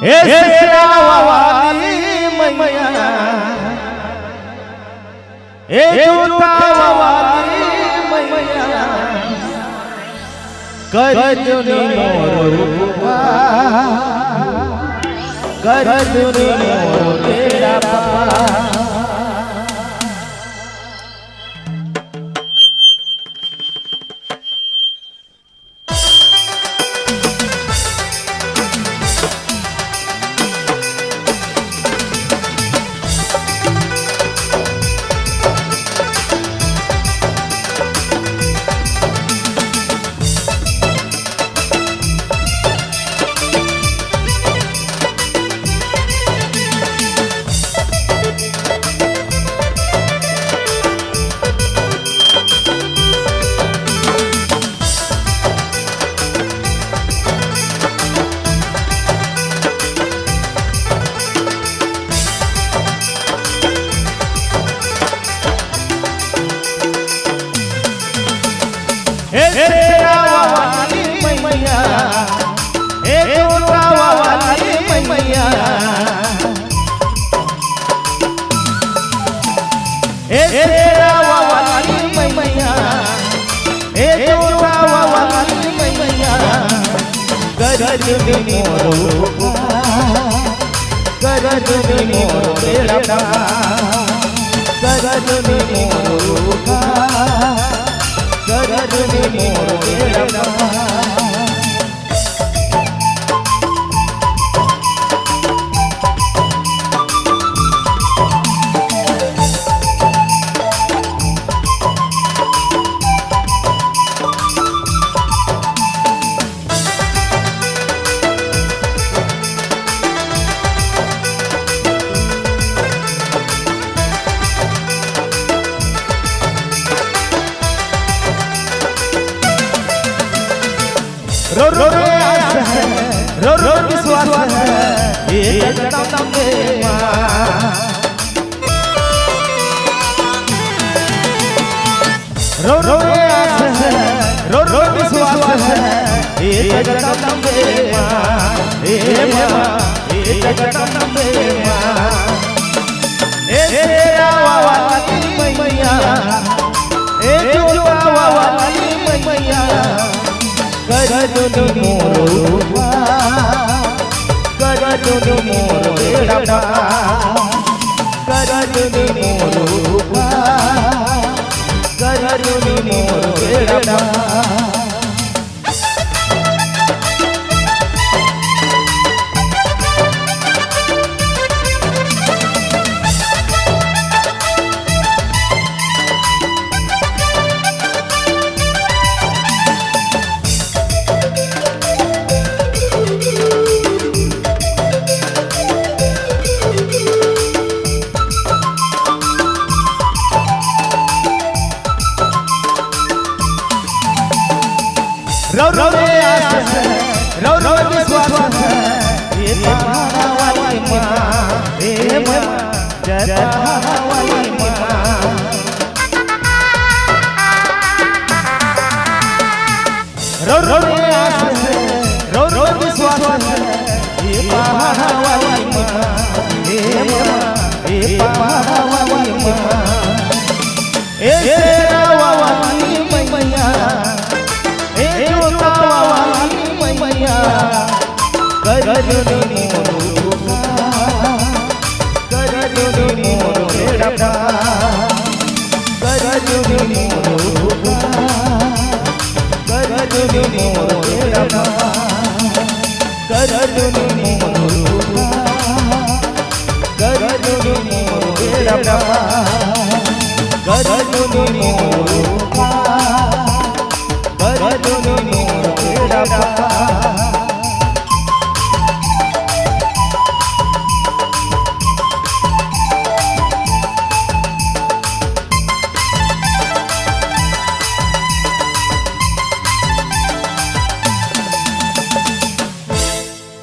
હે સેરાવાલી મૈયા હે જોતાવાલી મૈયા કરજુની મોરુપા કરજુની મોર તેરા પા કરજુની મોર તેરા પા કરજુની મોરુપા કરજુની મોર તેરા પા रो रो आस है रो रो विश्वास है ये जगदम में मां रो रो आस है रो रो विश्वास है ये जगदम में मां ये जगदम में मां ए सेरावाली मैया ए जोतावाली मैया करजुनी मोरुपा करजुनी मोर तेरा पा करजुनी मोरुपा करजुनी मोर तेरा पा रो रो आस है रो रो विश्वास है ये पावाली मां हे मां जतावाली मां रो रो आस है रो रो विश्वास है ये पावाली मां हे पावाली मां ए सेरावाली मैया करजुनी मोरुपा करजुनी मोर तेरा पा करजुनी मोरुपा करजुनी मोर तेरा पा करजुनी मोरुपा करजुनी मोर तेरा पा करजुनी मोर